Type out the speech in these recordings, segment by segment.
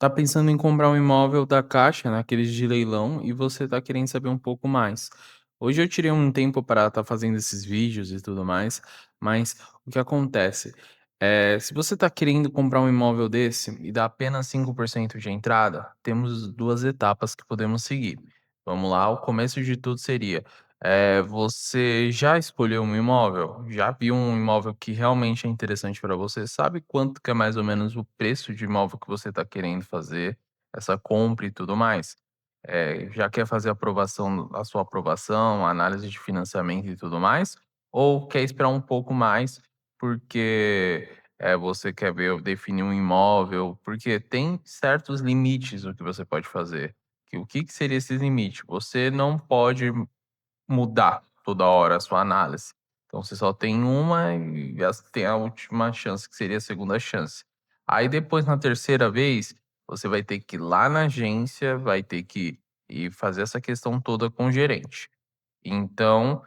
Tá pensando em comprar um imóvel da Caixa, né, aqueles de leilão, e você tá querendo saber um pouco mais. Hoje eu tirei um tempo para estar fazendo esses vídeos e tudo mais, mas o que acontece? Se você tá querendo comprar um imóvel desse e dá apenas 5% de entrada, temos duas etapas que podemos seguir. Vamos lá, o começo de tudo seria: você já escolheu um imóvel? Já viu um imóvel que realmente é interessante para você? Sabe quanto que é mais ou menos o preço de imóvel que você está querendo fazer essa compra e tudo mais? Já quer fazer a sua aprovação, análise de financiamento e tudo mais? Ou quer esperar um pouco mais porque você quer ver, definir um imóvel? Porque tem certos limites o que você pode fazer. O que seria esse limite? Você não pode mudar toda hora a sua análise. Então você só tem uma e tem a última chance, que seria a segunda chance. Aí depois, na terceira vez, você vai ter que ir lá na agência, vai ter que ir fazer essa questão toda com o gerente. Então,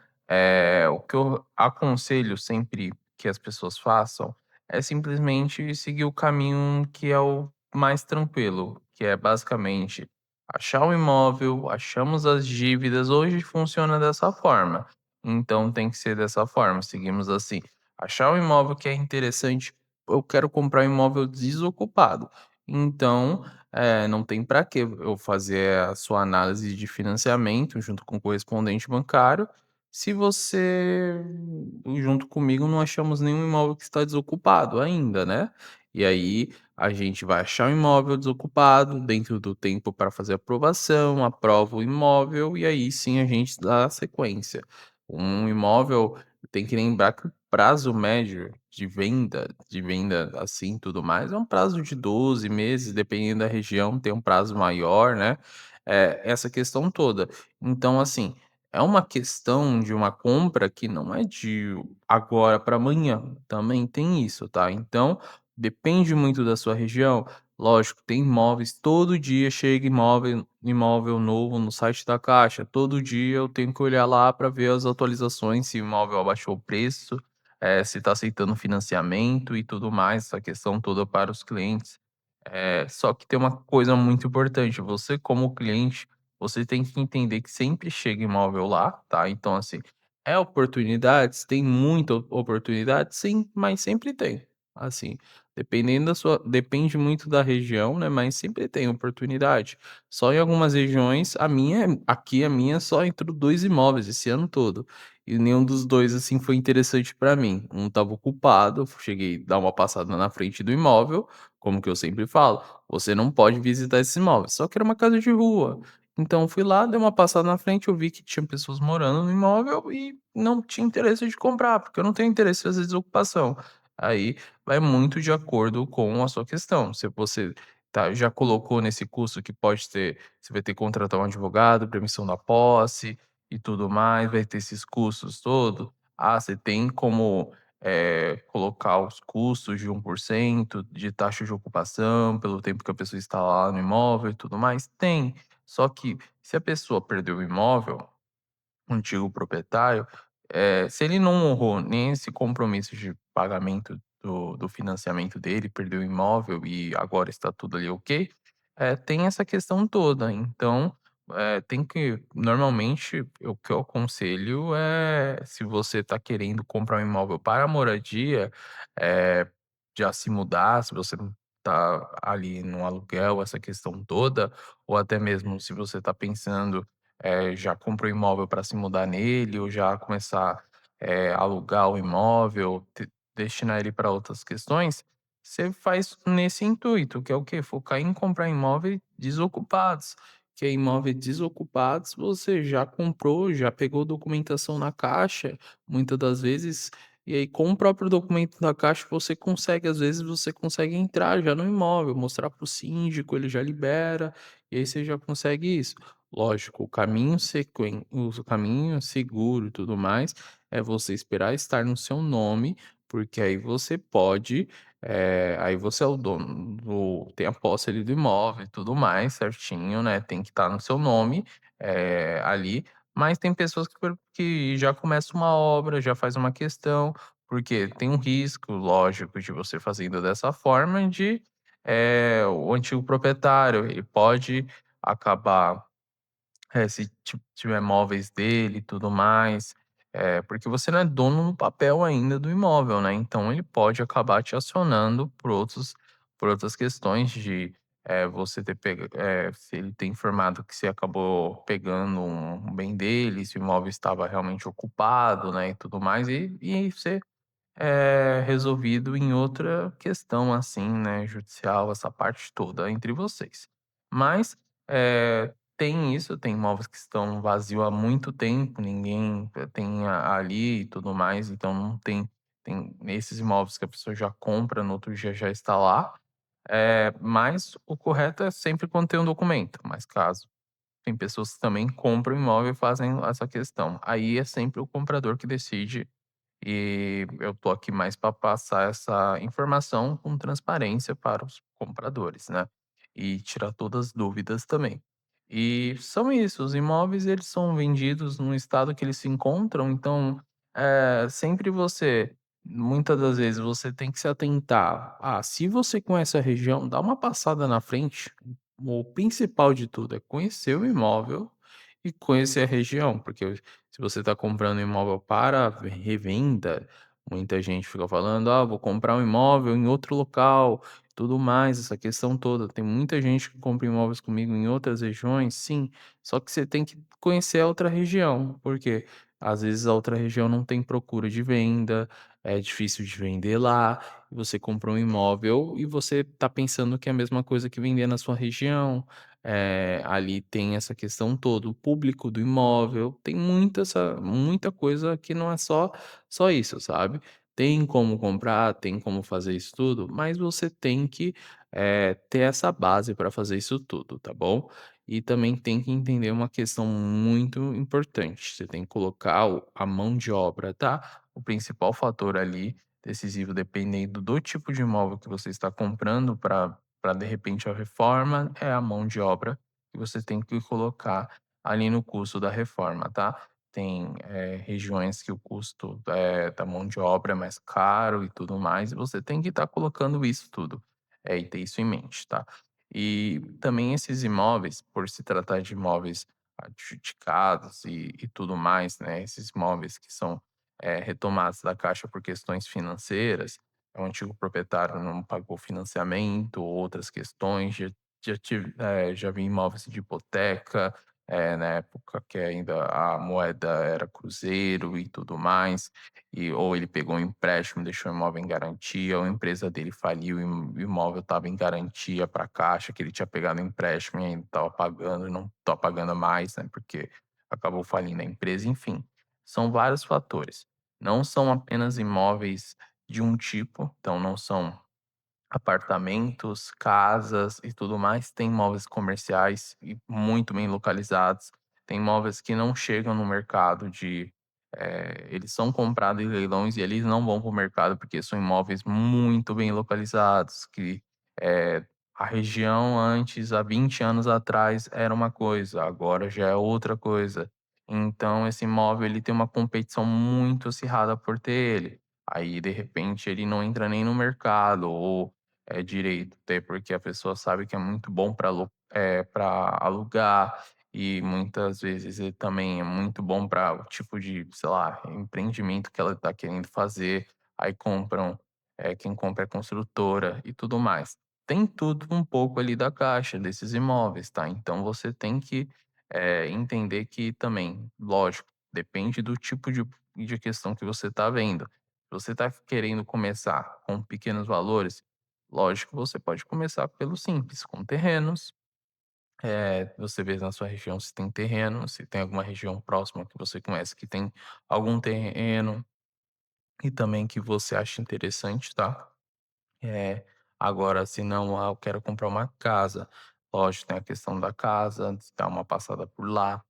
o que eu aconselho sempre que as pessoas façam é simplesmente seguir o caminho que é o mais tranquilo, que é basicamente achar o imóvel, achamos as dívidas. Hoje funciona dessa forma, então tem que ser dessa forma, seguimos assim: achar o imóvel que é interessante. Eu quero comprar um imóvel desocupado, então não tem para que eu fazer a sua análise de financiamento junto com o correspondente bancário, se você, junto comigo, não achamos nenhum imóvel que está desocupado ainda, né. E aí, a gente vai achar um imóvel desocupado dentro do tempo para fazer a aprovação, aprova o imóvel e aí sim a gente dá sequência. Um imóvel, tem que lembrar que o prazo médio de venda, assim, tudo mais, é um prazo de 12 meses, dependendo da região tem um prazo maior, né, essa questão toda. Então, assim, é uma questão de uma compra que não é de agora para amanhã, também tem isso, tá. Então, depende muito da sua região. Lógico, tem imóveis, todo dia chega imóvel novo no site da Caixa, todo dia eu tenho que olhar lá para ver as atualizações, se o imóvel abaixou o preço, se está aceitando financiamento e tudo mais, essa questão toda para os clientes. Só que tem uma coisa muito importante, você como cliente, você tem que entender que sempre chega imóvel lá, tá. Então assim, oportunidades, tem muita oportunidade? Sim, mas sempre tem. Assim, depende muito da região, né, mas sempre tem oportunidade. Só em algumas regiões, a minha só entrou 2 imóveis esse ano todo, e nenhum dos 2 assim, foi interessante para mim. Um estava ocupado, eu cheguei a dar uma passada na frente do imóvel, como que eu sempre falo: "Você não pode visitar esse imóvel", só que era uma casa de rua. Então fui lá, dei uma passada na frente, eu vi que tinha pessoas morando no imóvel e não tinha interesse de comprar, porque eu não tenho interesse em fazer desocupação. Aí vai muito de acordo com a sua questão. Se você já colocou nesse custo que pode ter, você vai ter que contratar um advogado, permissão da posse e tudo mais, vai ter esses custos todos. Ah, você tem como colocar os custos de 1% de taxa de ocupação pelo tempo que a pessoa está lá no imóvel e tudo mais? Tem. Só que se a pessoa perdeu o imóvel, o antigo proprietário, se ele não honrou nem esse compromisso de pagamento do financiamento dele, perdeu o imóvel e agora está tudo ali ok, tem essa questão toda. Então, tem que normalmente, o que eu aconselho é, se você está querendo comprar um imóvel para moradia, eh, já se mudar, se você não tá ali no aluguel, essa questão toda, ou até mesmo se você está pensando, já comprou imóvel para se mudar nele ou já começar, a alugar o imóvel, destinar ele para outras questões, você faz nesse intuito, que é o quê? Focar em comprar imóveis desocupados, que é imóveis desocupados você já comprou, já pegou documentação na Caixa, muitas das vezes, e aí com o próprio documento da Caixa você consegue, às vezes você consegue entrar já no imóvel, mostrar para o síndico, ele já libera, e aí você já consegue isso. Lógico, o caminho seguro e tudo mais, é você esperar estar no seu nome, porque aí você pode, aí você é o dono tem a posse ali do imóvel e tudo mais certinho, né, tem que estar no seu nome, ali, mas tem pessoas que já começa uma obra, já faz uma questão, porque tem um risco, lógico, de você fazendo dessa forma de, o antigo proprietário, ele pode acabar se tiver móveis dele e tudo mais, porque você não é dono no papel ainda do imóvel, né, então ele pode acabar te acionando por outras questões de, você ter se ele ter informado que você acabou pegando um bem dele, se o imóvel estava realmente ocupado, né, e tudo mais, e você resolvido em outra questão, assim, né, judicial, essa parte toda entre vocês. Mas, tem isso, tem imóveis que estão vazio há muito tempo, ninguém tem ali e tudo mais, então não tem esses imóveis que a pessoa já compra, no outro dia já está lá, mas o correto é sempre quando tem um documento, mas caso tem pessoas que também compram imóvel e fazem essa questão, aí é sempre o comprador que decide e eu tô aqui mais para passar essa informação com transparência para os compradores, né, e tirar todas as dúvidas também. E são isso, os imóveis eles são vendidos no estado que eles se encontram, então, sempre você muitas das vezes você tem que se atentar, se você conhece a região, dá uma passada na frente, o principal de tudo é conhecer o imóvel e conhecer a região, porque se você está comprando um imóvel para revenda, muita gente fica falando: "Ah, vou comprar um imóvel em outro local", tudo mais, essa questão toda. Tem muita gente que compra imóveis comigo em outras regiões, sim, só que você tem que conhecer a outra região, porque às vezes a outra região não tem procura de venda, é difícil de vender lá, e você comprou um imóvel e você está pensando que é a mesma coisa que vender na sua região. Ali tem essa questão toda, o público do imóvel, tem muita coisa que não é só isso, sabe. Tem como comprar, tem como fazer isso tudo, mas você tem que, ter essa base para fazer isso tudo, tá bom. E também tem que entender uma questão muito importante, você tem que colocar a mão de obra, tá. O principal fator ali, decisivo, dependendo do tipo de imóvel que você está comprando para de repente a reforma, é a mão de obra que você tem que colocar ali no custo da reforma, tá. Tem, regiões que o custo, da mão de obra é mais caro e tudo mais, e você tem que estar colocando isso tudo, e ter isso em mente, tá. E também esses imóveis, por se tratar de imóveis adjudicados e tudo mais, né, esses imóveis que são, retomados da Caixa por questões financeiras, o antigo proprietário não pagou financiamento, outras questões, já vi imóveis de hipoteca, na época que ainda a moeda era cruzeiro e tudo mais, ou ele pegou um empréstimo, deixou o imóvel em garantia, ou a empresa dele faliu e o imóvel estava em garantia para a Caixa, que ele tinha pegado empréstimo e ainda estava pagando e não está pagando mais, né, porque acabou falindo a empresa, enfim, são vários fatores. Não são apenas imóveis de um tipo, então não são apartamentos, casas e tudo mais, tem imóveis comerciais e muito bem localizados, tem imóveis que não chegam no mercado eles são comprados em leilões e eles não vão para o mercado, porque são imóveis muito bem localizados, que, a região antes, há 20 anos atrás, era uma coisa, agora já é outra coisa. Então esse imóvel ele tem uma competição muito acirrada por ter ele. Aí, de repente, ele não entra nem no mercado ou direito, até porque a pessoa sabe que é muito bom para alugar e muitas vezes ele também é muito bom para o tipo de, sei lá, empreendimento que ela está querendo fazer, aí compram, quem compra é construtora e tudo mais. Tem tudo um pouco ali da caixa desses imóveis, tá, então você tem que, entender que também, lógico, depende do tipo de questão que você está vendo. Se você está querendo começar com pequenos valores, lógico, você pode começar pelo simples, com terrenos. Você vê na sua região se tem terreno, se tem alguma região próxima que você conhece que tem algum terreno e também que você acha interessante, tá? Agora, se não, eu quero comprar uma casa. Lógico, tem a questão da casa, se dá uma passada por lá,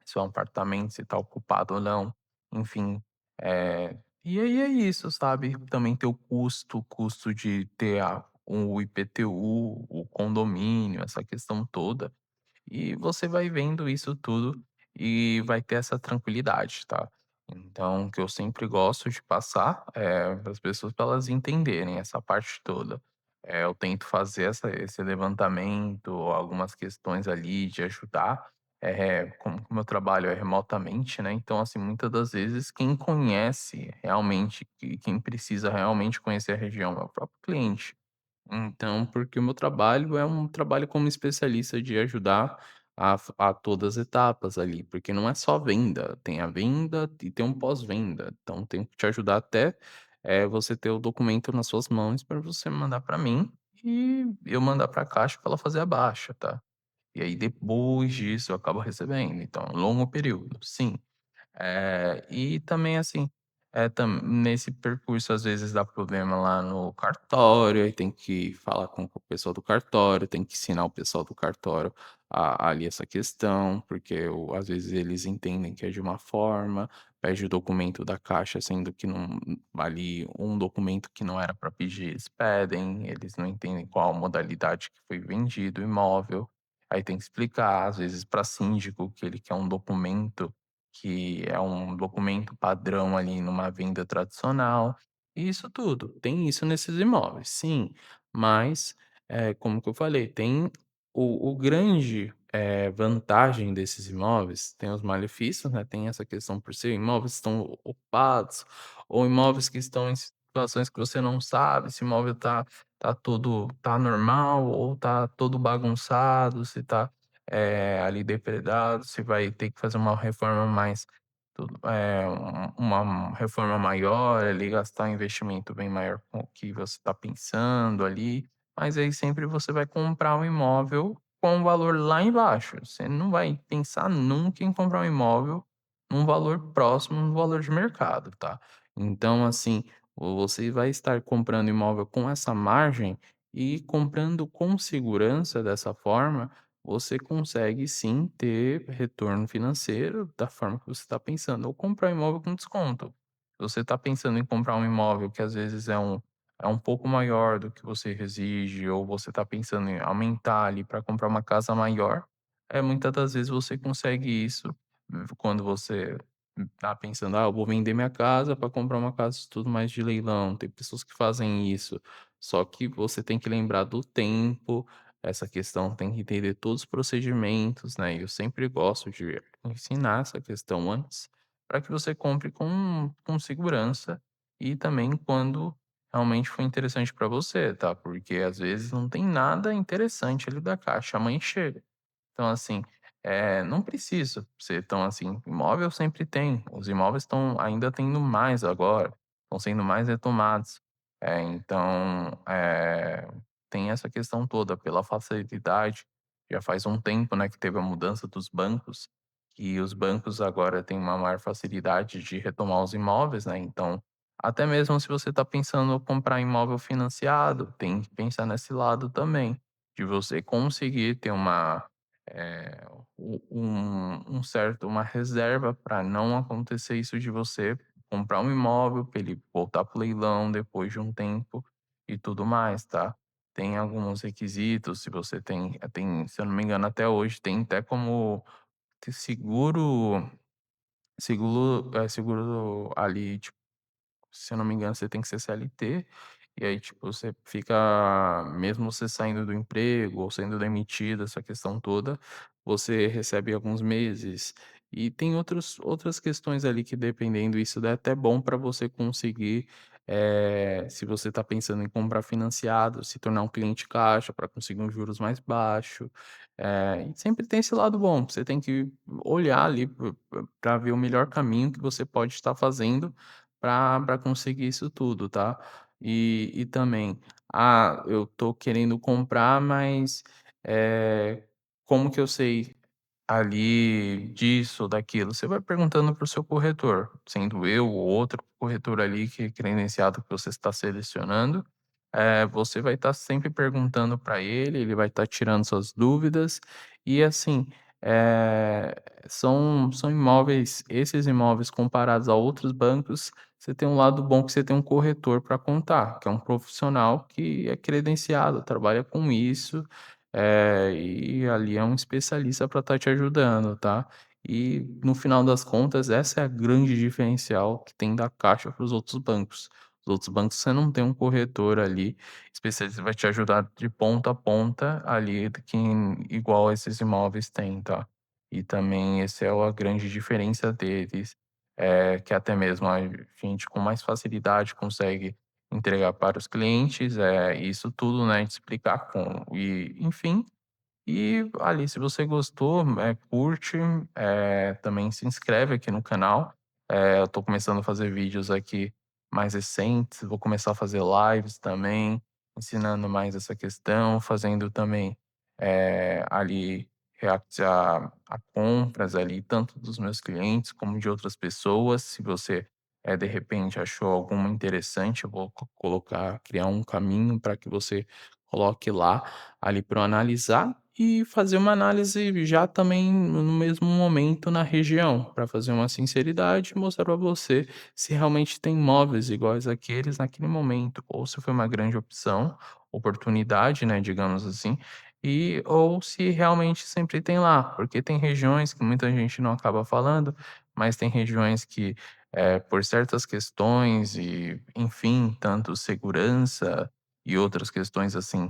se é um apartamento, se tá ocupado ou não, enfim. E aí é isso, sabe? Também tem o custo de ter o IPTU, o condomínio, essa questão toda. E você vai vendo isso tudo e vai ter essa tranquilidade, tá? Então, o que eu sempre gosto de passar para as pessoas para elas entenderem essa parte toda. eu tento fazer esse levantamento, algumas questões ali de ajudar, como o meu trabalho é remotamente, né, então, assim, muitas das vezes quem conhece realmente, quem precisa realmente conhecer a região é o próprio cliente. Então, porque o meu trabalho é um trabalho como especialista de ajudar a todas as etapas ali, porque não é só venda e tem um pós-venda. Então, tenho que te ajudar até você ter o documento nas suas mãos para você mandar para mim e eu mandar para a caixa para ela fazer a baixa, tá? E aí depois disso eu acabo recebendo. Então, é um longo período, sim. E também, assim, nesse percurso, às vezes, dá problema lá no cartório, aí tem que falar com o pessoal do cartório, tem que ensinar o pessoal do cartório ali essa questão, porque às vezes eles entendem que é de uma forma, pede o documento da caixa, sendo que não, ali um documento que não era para pedir, eles pedem, eles não entendem qual a modalidade que foi vendido o imóvel, aí tem que explicar, às vezes, para síndico que ele quer um documento que é um documento padrão ali numa venda tradicional, e isso tudo. Tem isso nesses imóveis, sim, mas, como que eu falei, tem o grande, vantagem desses imóveis, tem os malefícios, né, tem essa questão por ser imóveis que estão ocupados, ou imóveis que estão em situações que você não sabe se o imóvel tá normal ou tá todo bagunçado, se tá ali depredado, você vai ter que fazer uma reforma mais uma reforma maior ali, gastar um investimento bem maior com o que você está pensando ali, mas aí sempre você vai comprar um imóvel com um valor lá embaixo, você não vai pensar nunca em comprar um imóvel num valor próximo do valor de mercado, tá. Então, assim, você vai estar comprando imóvel com essa margem e comprando com segurança dessa forma, você consegue sim ter retorno financeiro da forma que você está pensando, ou comprar um imóvel com desconto. Se você está pensando em comprar um imóvel que às vezes é um pouco maior do que você exige, ou você está pensando em aumentar ali para comprar uma casa maior, muitas das vezes você consegue isso quando você está pensando, eu vou vender minha casa para comprar uma casa e tudo mais de leilão. Tem pessoas que fazem isso. Só que você tem que lembrar do tempo, essa questão tem que entender todos os procedimentos, né, e eu sempre gosto de ensinar essa questão antes, para que você compre com segurança e também quando realmente for interessante para você, tá, porque às vezes não tem nada interessante ali da caixa, amanhã chega. Então, assim, não precisa ser tão assim. Imóvel sempre tem. Os imóveis estão ainda tendo mais agora, estão sendo mais retomados. Então, tem essa questão toda pela facilidade. Já faz um tempo, né, que teve a mudança dos bancos, que os bancos agora têm uma maior facilidade de retomar os imóveis, né? Então, até mesmo se você está pensando em comprar imóvel financiado, tem que pensar nesse lado também, de você conseguir ter eh, uma reserva para não acontecer isso de você comprar um imóvel, para ele voltar para o leilão depois de um tempo e tudo mais, tá? Tem alguns requisitos, se você tem, se eu não me engano, até hoje tem até como ter seguro ali, tipo, se eu não me engano, você tem que ser CLT, e aí, tipo, você fica mesmo você saindo do emprego ou sendo demitido, essa questão toda, você recebe alguns meses. E tem outras questões ali que dependendo, isso é até bom para você conseguir, se você está pensando em comprar financiado, se tornar um cliente caixa para conseguir um juros mais baixo. E sempre tem esse lado bom, você tem que olhar ali para ver o melhor caminho que você pode estar fazendo para conseguir isso tudo, tá. E também, eu tô querendo comprar, mas, como que eu sei ali disso ou daquilo? Você vai perguntando para o seu corretor, sendo eu ou outro corretor ali que é credenciado que você está selecionando, você vai estar sempre perguntando para ele, ele vai estar tirando suas dúvidas e assim, eh, são imóveis esses imóveis comparados a outros bancos, você tem um lado bom que você tem um corretor para contar, que é um profissional que é credenciado, trabalha com isso, e ali é um especialista para estar te ajudando, tá. E no final das contas essa é a grande diferencial que tem da Caixa para os outros bancos. Os outros bancos você não tem um corretor ali especialista vai te ajudar de ponta a ponta ali que igual esses imóveis têm, tá. E também esse é a grande diferença deles, que até mesmo a gente com mais facilidade consegue entregar para os clientes, isso tudo, né, de explicar com e enfim, e ali, se você gostou, curte, também se inscreve aqui no canal. Eu tô começando a fazer vídeos aqui mais recentes, vou começar a fazer lives também, ensinando mais essa questão, fazendo também ali react a compras ali, tanto dos meus clientes como de outras pessoas. Se você de repente achou alguma interessante, eu vou colocar, criar um caminho para que você coloque lá ali para eu analisar e fazer uma análise já também no mesmo momento na região, para fazer uma sinceridade e mostrar para você se realmente tem imóveis iguais àqueles naquele momento, ou se foi uma grande opção, oportunidade, né, digamos assim, e ou se realmente sempre tem lá, porque tem regiões que muita gente não acaba falando, mas tem regiões que, por certas questões e, enfim, tanto segurança e outras questões assim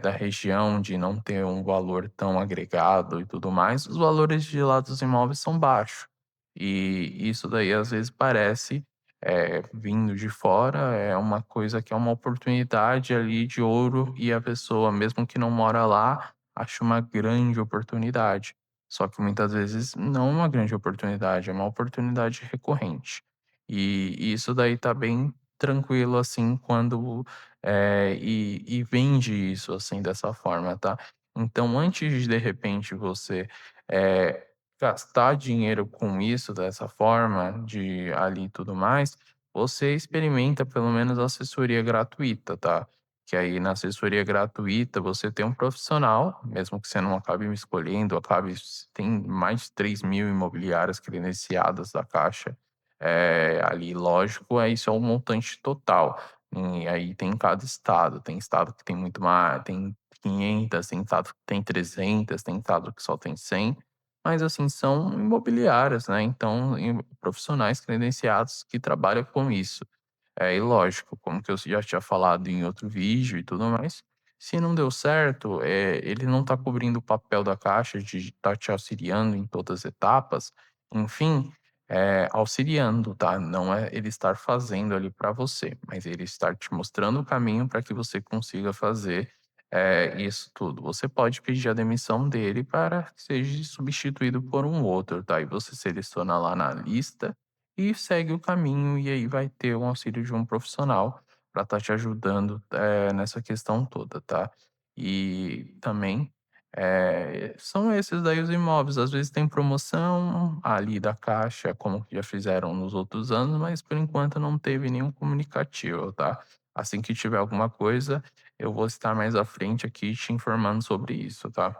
da região, de não ter um valor tão agregado e tudo mais, os valores de lá dos imóveis são baixos. E isso daí às vezes parece, vindo de fora, é uma coisa que é uma oportunidade ali de ouro e a pessoa, mesmo que não mora lá, acha uma grande oportunidade. Só que muitas vezes não é uma grande oportunidade, é uma oportunidade recorrente. E isso daí tá bem tranquilo assim quando e vende isso, assim, dessa forma, tá. Então antes de repente você, gastar dinheiro com isso dessa forma, de ali e tudo mais, você experimenta pelo menos assessoria gratuita, tá. Que aí na assessoria gratuita você tem um profissional, mesmo que você não acabe me escolhendo, acabe tem mais de 3.000 imobiliárias credenciadas da Caixa, ali lógico, isso é o montante total. E aí tem em cada estado, tem estado que tem muito mais, tem 500, tem estado que tem 300, tem estado que só tem 100, mas assim, são imobiliárias, né, então profissionais credenciados que trabalham com isso. E lógico, como que eu já tinha falado em outro vídeo e tudo mais, se não deu certo, ele não está cobrindo o papel da Caixa de estar te auxiliando em todas as etapas, enfim, auxiliando, tá? Não é ele estar fazendo ali para você, mas ele estar te mostrando o caminho para que você consiga fazer, isso tudo. Você pode pedir a demissão dele para que seja substituído por um outro, tá? E você seleciona lá na lista e segue o caminho, e aí vai ter o auxílio de um profissional para estar te ajudando, nessa questão toda, tá. E também, são esses daí os imóveis, às vezes tem promoção ali da Caixa, como que já fizeram nos outros anos, mas por enquanto não teve nenhum comunicativo, tá. Assim que tiver alguma coisa, eu vou estar mais à frente aqui te informando sobre isso, tá.